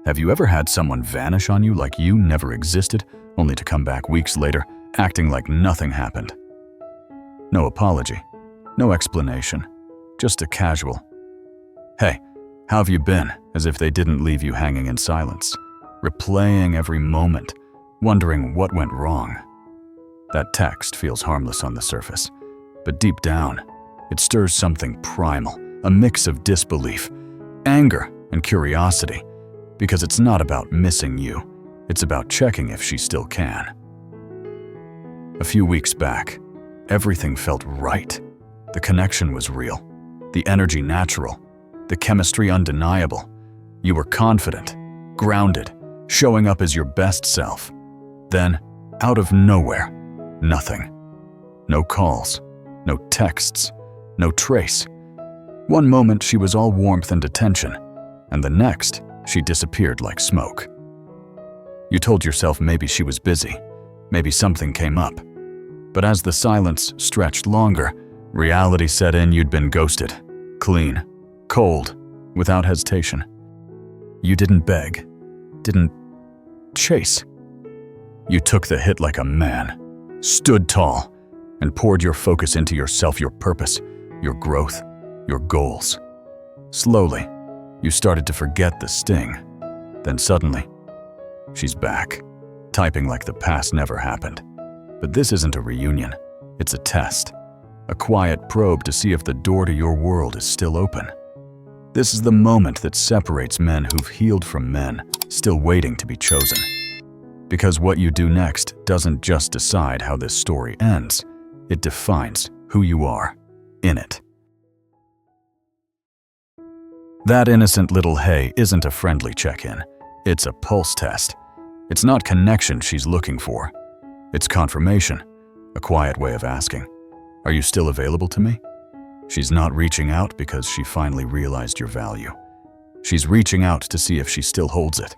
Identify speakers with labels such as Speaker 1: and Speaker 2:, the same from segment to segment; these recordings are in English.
Speaker 1: Have you ever had someone vanish on you like you never existed, only to come back weeks later, acting like nothing happened? No apology, no explanation, just a casual, "Hey, how have you been?" as if they didn't leave you hanging in silence, replaying every moment, wondering what went wrong. That text feels harmless on the surface, but deep down, it stirs something primal, a mix of disbelief, anger, and curiosity, because it's not about missing you, it's about checking if she still can. A few weeks back, everything felt right. The connection was real, the energy natural, the chemistry undeniable. You were confident, grounded, showing up as your best self. Then, out of nowhere, nothing. No calls, no texts, no trace. One moment she was all warmth and attention, and the next she disappeared like smoke. You told yourself maybe she was busy, maybe something came up. But as the silence stretched longer, reality set in. You'd been ghosted, clean, cold, without hesitation. You didn't beg, didn't chase. You took the hit like a man, stood tall, and poured your focus into yourself, your purpose, your growth, your goals. Slowly, you started to forget the sting. Then suddenly, she's back, typing like the past never happened. But this isn't a reunion, it's a test, a quiet probe to see if the door to your world is still open. This is the moment that separates men who've healed from men still waiting to be chosen. Because what you do next doesn't just decide how this story ends, it defines who you are in it. That innocent little "hey" isn't a friendly check-in, it's a pulse test. It's not connection she's looking for. It's confirmation, a quiet way of asking, "Are you still available to me?" She's not reaching out because she finally realized your value. She's reaching out to see if she still holds it.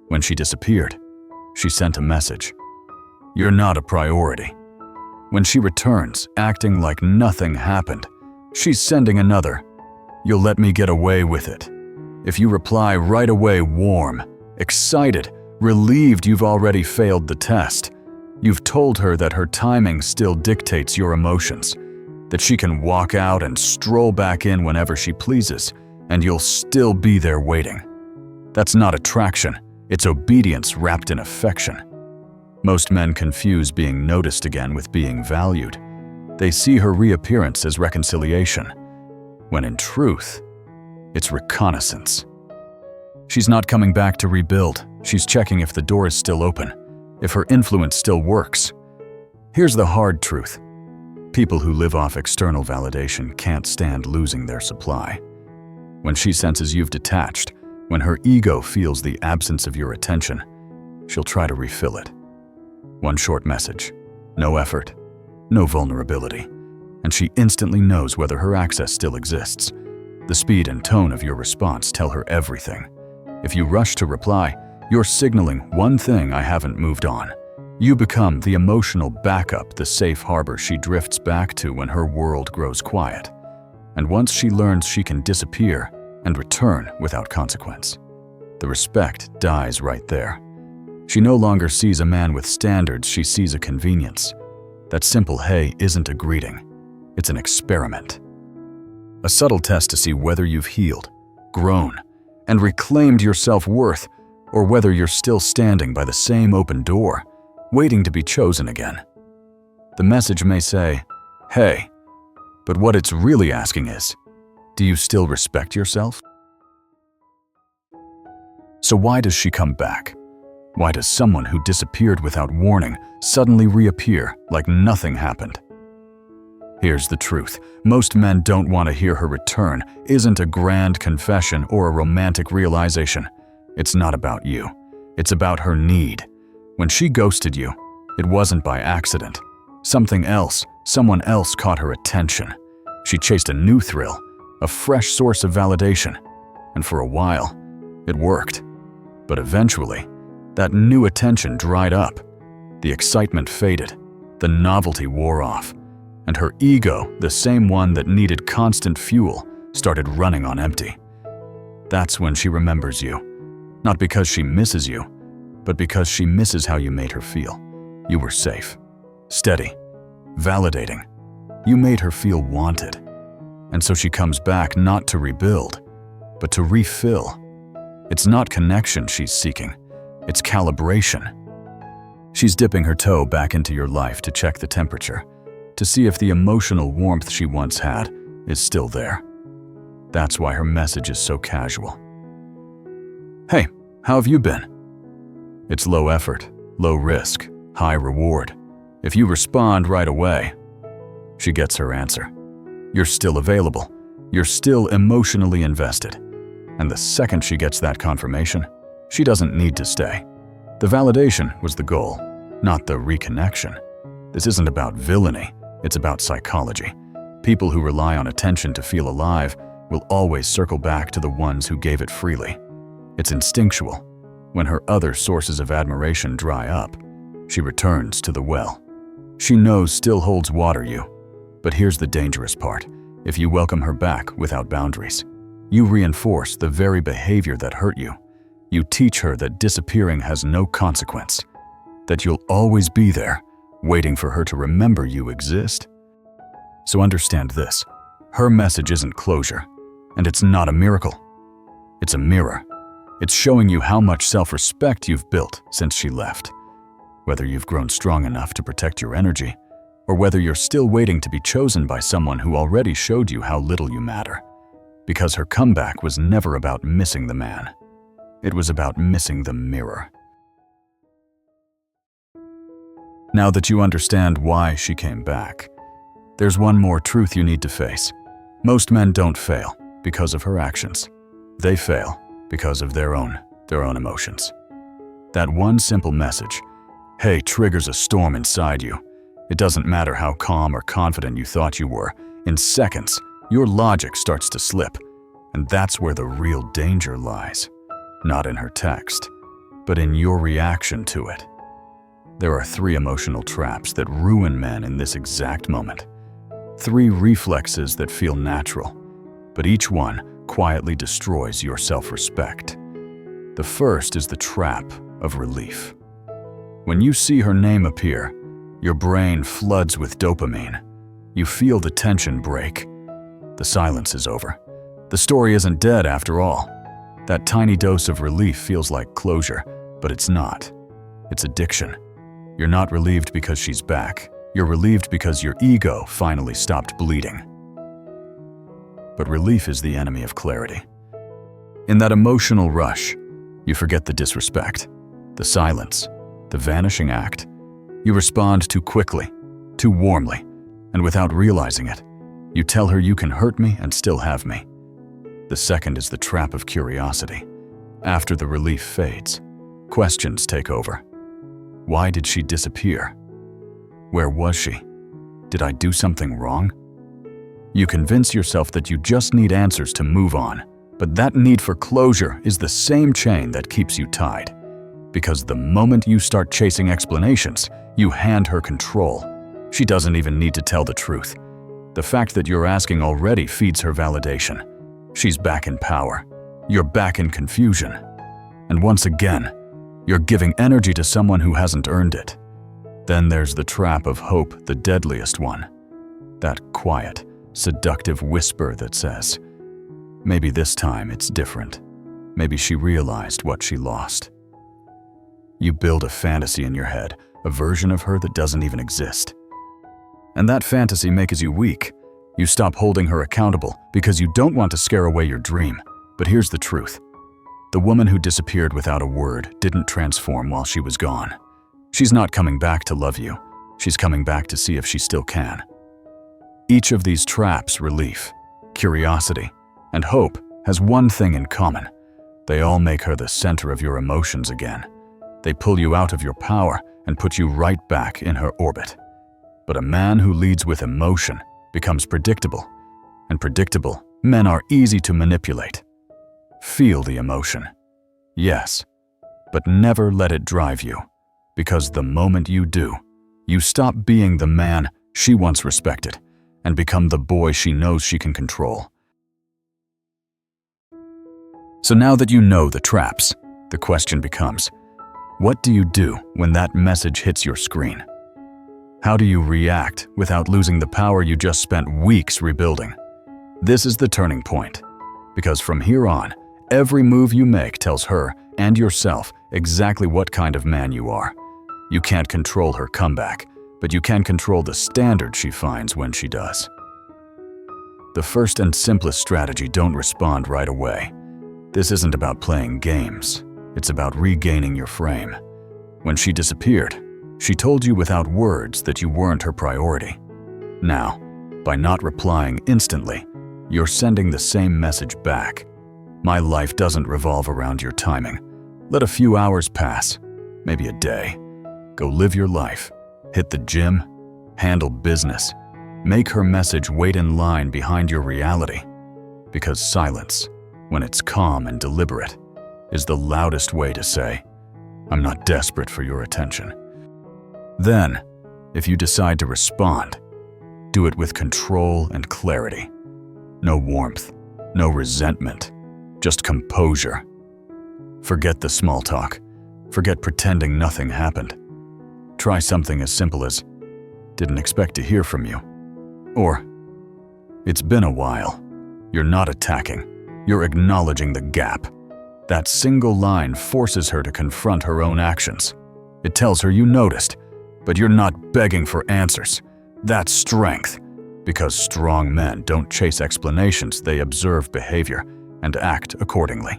Speaker 1: When she disappeared, she sent a message. You're not a priority. When she returns, acting like nothing happened, she's sending another, "You'll let me get away with it." If you reply right away, warm, excited, relieved you've already failed the test, you've told her that her timing still dictates your emotions, that she can walk out and stroll back in whenever she pleases, and you'll still be there waiting. That's not attraction, it's obedience wrapped in affection. Most men confuse being noticed again with being valued. They see her reappearance as reconciliation, when in truth, it's reconnaissance. She's not coming back to rebuild, she's checking if the door is still open, if her influence still works. Here's the hard truth. People who live off external validation can't stand losing their supply. When she senses you've detached, when her ego feels the absence of your attention, she'll try to refill it. One short message, no effort, no vulnerability, and she instantly knows whether her access still exists. The speed and tone of your response tell her everything. If you rush to reply, you're signaling one thing: I haven't moved on. You become the emotional backup, the safe harbor she drifts back to when her world grows quiet. And once she learns she can disappear and return without consequence, the respect dies right there. She no longer sees a man with standards, she sees a convenience. That simple "hey" isn't a greeting, it's an experiment. A subtle test to see whether you've healed, grown, and reclaimed your self-worth, or whether you're still standing by the same open door, waiting to be chosen again. The message may say, "Hey," but what it's really asking is, do you still respect yourself? So why does she come back? Why does someone who disappeared without warning suddenly reappear like nothing happened? Here's the truth. Most men don't want to hear her return isn't a grand confession or a romantic realization. It's not about you. It's about her need. When she ghosted you, it wasn't by accident. Something else, someone else caught her attention. She chased a new thrill, a fresh source of validation. And for a while, it worked. But eventually, that new attention dried up. The excitement faded, the novelty wore off, and her ego, the same one that needed constant fuel, started running on empty. That's when she remembers you. Not because she misses you, but because she misses how you made her feel. You were safe, steady, validating. You made her feel wanted. And so she comes back not to rebuild, but to refill. It's not connection she's seeking, it's calibration. She's dipping her toe back into your life to check the temperature, to see if the emotional warmth she once had is still there. That's why her message is so casual. Hey, how have you been? It's low effort, low risk, high reward. If you respond right away, she gets her answer. You're still available. You're still emotionally invested. And the second she gets that confirmation, she doesn't need to stay. The validation was the goal, not the reconnection. This isn't about villainy, it's about psychology. People who rely on attention to feel alive will always circle back to the ones who gave it freely. It's instinctual. When her other sources of admiration dry up, she returns to the well. She knows still holds water you. But here's the dangerous part. If you welcome her back without boundaries, you reinforce the very behavior that hurt you. You teach her that disappearing has no consequence, that you'll always be there, waiting for her to remember you exist. So understand this. Her message isn't closure, and it's not a miracle. It's a mirror. It's showing you how much self-respect you've built since she left. Whether you've grown strong enough to protect your energy, or whether you're still waiting to be chosen by someone who already showed you how little you matter. Because her comeback was never about missing the man. It was about missing the mirror. Now that you understand why she came back, there's one more truth you need to face. Most men don't fail because of her actions. They fail because of their own emotions. That one simple message, hey, triggers a storm inside you. It doesn't matter how calm or confident you thought you were. In seconds, your logic starts to slip. And that's where the real danger lies. Not in her text, but in your reaction to it. There are 3 emotional traps that ruin men in this exact moment. 3 reflexes that feel natural, but each one quietly destroys your self-respect. The first is the trap of relief. When you see her name appear, your brain floods with dopamine. You feel the tension break. The silence is over. The story isn't dead after all. That tiny dose of relief feels like closure, but it's not. It's addiction. You're not relieved because she's back. You're relieved because your ego finally stopped bleeding. But relief is the enemy of clarity. In that emotional rush, you forget the disrespect, the silence, the vanishing act. You respond too quickly, too warmly, and without realizing it, you tell her you can hurt me and still have me. The second is the trap of curiosity. After the relief fades, questions take over. Why did she disappear? Where was she? Did I do something wrong? You convince yourself that you just need answers to move on, but that need for closure is the same chain that keeps you tied. Because the moment you start chasing explanations, you hand her control. She doesn't even need to tell the truth. The fact that you're asking already feeds her validation. She's back in power. You're back in confusion. And once again, you're giving energy to someone who hasn't earned it. Then there's the trap of hope, the deadliest one. That quiet, seductive whisper that says, maybe this time it's different. Maybe she realized what she lost. You build a fantasy in your head, a version of her that doesn't even exist. And that fantasy makes you weak. You stop holding her accountable because you don't want to scare away your dream. But here's the truth. The woman who disappeared without a word didn't transform while she was gone. She's not coming back to love you. She's coming back to see if she still can. Each of these traps, relief, curiosity, and hope, has one thing in common. They all make her the center of your emotions again. They pull you out of your power and put you right back in her orbit. But a man who leads with emotion becomes predictable, and predictable men are easy to manipulate. Feel the emotion, yes, but never let it drive you, because the moment you do, you stop being the man she once respected and become the boy she knows she can control. So now that you know the traps, The question becomes, what do you do when that message hits your screen? How do you react without losing the power you just spent weeks rebuilding? This is the turning point, because from here on, every move you make tells her and yourself exactly what kind of man you are. You can't control her comeback, but you can control the standard she finds when she does. The first and simplest strategy: don't respond right away. This isn't about playing games. It's about regaining your frame. When she disappeared, she told you without words that you weren't her priority. Now, by not replying instantly, you're sending the same message back. My life doesn't revolve around your timing. Let a few hours pass, maybe a day. Go live your life. Hit the gym. Handle business. Make her message wait in line behind your reality. Because silence, when it's calm and deliberate, is the loudest way to say, I'm not desperate for your attention. Then, if you decide to respond, do it with control and clarity. No warmth, no resentment, just composure. Forget the small talk. Forget pretending nothing happened. Try something as simple as, didn't expect to hear from you. Or, it's been a while. You're not attacking. You're acknowledging the gap. That single line forces her to confront her own actions. It tells her you noticed, but you're not begging for answers. That's strength, because strong men don't chase explanations, they observe behavior and act accordingly.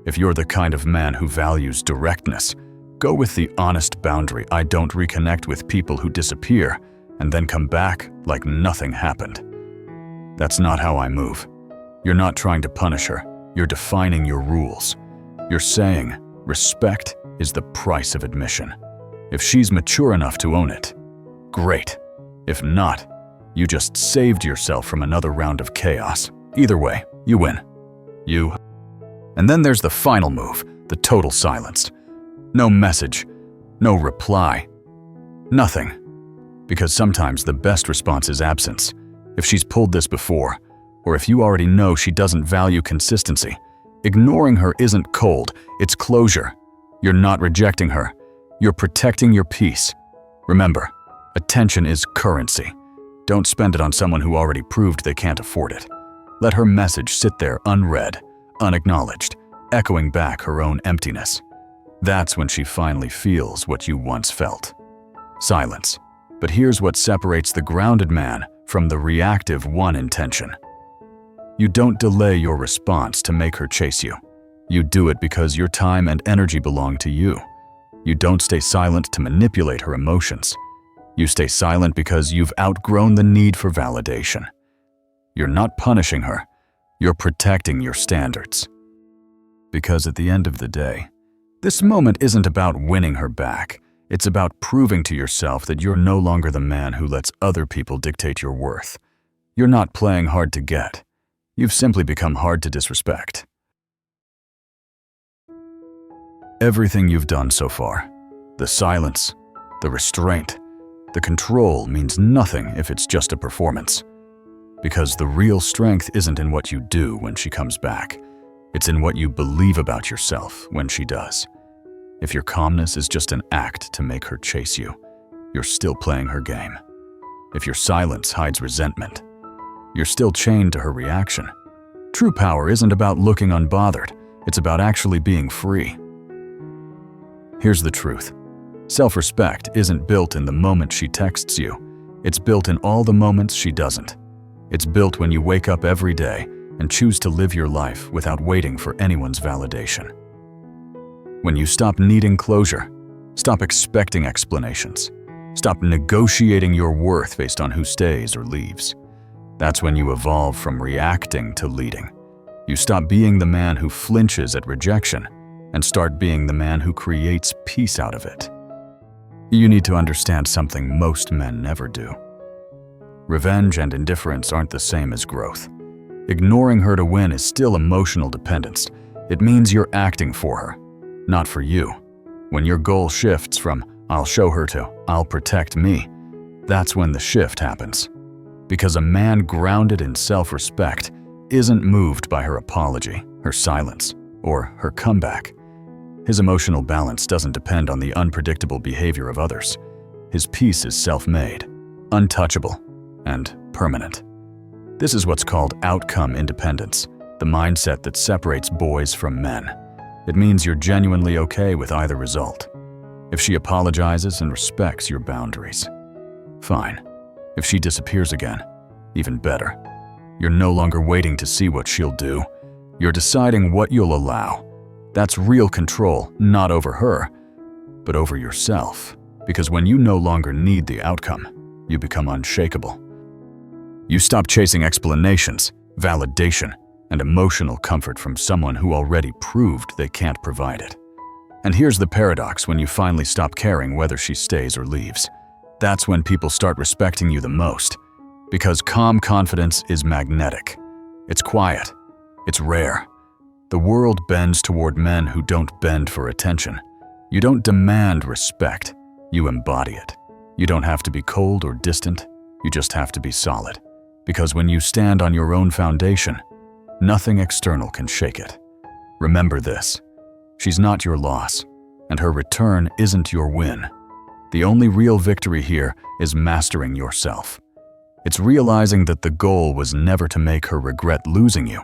Speaker 1: If you're the kind of man who values directness, go with the honest boundary: I don't reconnect with people who disappear and then come back like nothing happened. That's not how I move. You're not trying to punish her. You're defining your rules. You're saying, respect is the price of admission. If she's mature enough to own it, great. If not, you just saved yourself from another round of chaos. Either way, you win. And then there's the final move, the total silence. No message, no reply, nothing. Because sometimes the best response is absence. If she's pulled this before, or if you already know she doesn't value consistency, ignoring her isn't cold, it's closure. You're not rejecting her. You're protecting your peace. Remember, attention is currency. Don't spend it on someone who already proved they can't afford it. Let her message sit there unread, unacknowledged, echoing back her own emptiness. That's when she finally feels what you once felt. Silence. But here's what separates the grounded man from the reactive one in tension. You don't delay your response to make her chase you. You do it because your time and energy belong to you. You don't stay silent to manipulate her emotions. You stay silent because you've outgrown the need for validation. You're not punishing her. You're protecting your standards. Because at the end of the day, this moment isn't about winning her back. It's about proving to yourself that you're no longer the man who lets other people dictate your worth. You're not playing hard to get. You've simply become hard to disrespect. Everything you've done so far, the silence, the restraint, the control means nothing if it's just a performance. Because the real strength isn't in what you do when she comes back. It's in what you believe about yourself when she does. If your calmness is just an act to make her chase you, you're still playing her game. If your silence hides resentment, you're still chained to her reaction. True power isn't about looking unbothered. It's about actually being free. Here's the truth. Self-respect isn't built in the moment she texts you. It's built in all the moments she doesn't. It's built when you wake up every day and choose to live your life without waiting for anyone's validation. When you stop needing closure, stop expecting explanations, stop negotiating your worth based on who stays or leaves. That's when you evolve from reacting to leading. You stop being the man who flinches at rejection and start being the man who creates peace out of it. You need to understand something most men never do. Revenge and indifference aren't the same as growth. Ignoring her to win is still emotional dependence. It means you're acting for her, not for you. When your goal shifts from "I'll show her" to "I'll protect me," that's when the shift happens. Because a man grounded in self-respect isn't moved by her apology, her silence, or her comeback. His emotional balance doesn't depend on the unpredictable behavior of others. His peace is self-made, untouchable, and permanent. This is what's called outcome independence, the mindset that separates boys from men. It means you're genuinely okay with either result. If she apologizes and respects your boundaries, fine. If she disappears again, even better. You're no longer waiting to see what she'll do. You're deciding what you'll allow. That's real control, not over her, but over yourself. Because when you no longer need the outcome, you become unshakable. You stop chasing explanations, validation, and emotional comfort from someone who already proved they can't provide it. And here's the paradox: when you finally stop caring whether she stays or leaves, that's when people start respecting you the most. Because calm confidence is magnetic. It's quiet. It's rare. The world bends toward men who don't bend for attention. You don't demand respect. You embody it. You don't have to be cold or distant. You just have to be solid. Because when you stand on your own foundation, nothing external can shake it. Remember this: she's not your loss, and her return isn't your win. The only real victory here is mastering yourself. It's realizing that the goal was never to make her regret losing you.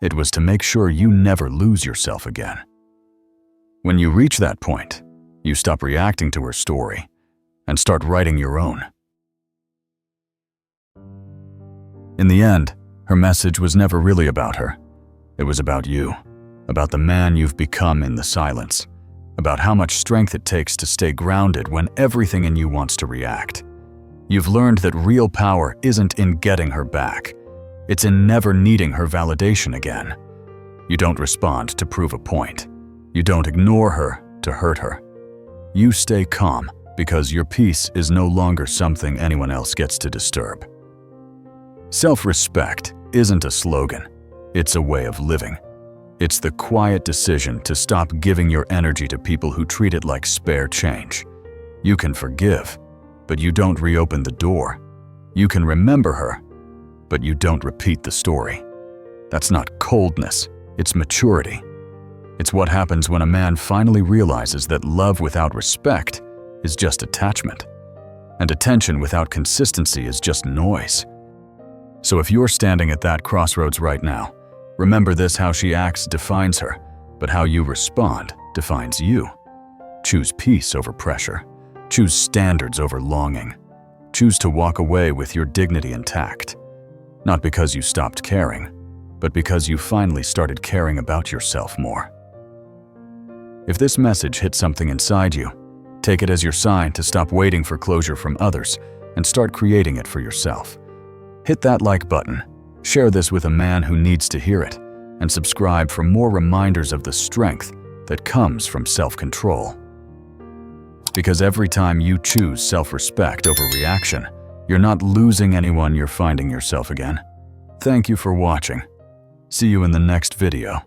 Speaker 1: It was to make sure you never lose yourself again. When you reach that point, you stop reacting to her story and start writing your own. In the end, her message was never really about her. It was about you, about the man you've become in the silence, about how much strength it takes to stay grounded when everything in you wants to react. You've learned that real power isn't in getting her back. It's in never needing her validation again. You don't respond to prove a point. You don't ignore her to hurt her. You stay calm because your peace is no longer something anyone else gets to disturb. Self-respect isn't a slogan. It's a way of living. It's the quiet decision to stop giving your energy to people who treat it like spare change. You can forgive, but you don't reopen the door. You can remember her, but you don't repeat the story. That's not coldness, it's maturity. It's what happens when a man finally realizes that love without respect is just attachment, and attention without consistency is just noise. So if you're standing at that crossroads right now, remember this: how she acts defines her, but how you respond defines you. Choose peace over pressure. Choose standards over longing. Choose to walk away with your dignity intact. Not because you stopped caring, but because you finally started caring about yourself more. If this message hit something inside you, take it as your sign to stop waiting for closure from others and start creating it for yourself. Hit that like button, share this with a man who needs to hear it, and subscribe for more reminders of the strength that comes from self-control. Because every time you choose self-respect over reaction, you're not losing anyone, you're finding yourself again. Thank you for watching. See you in the next video.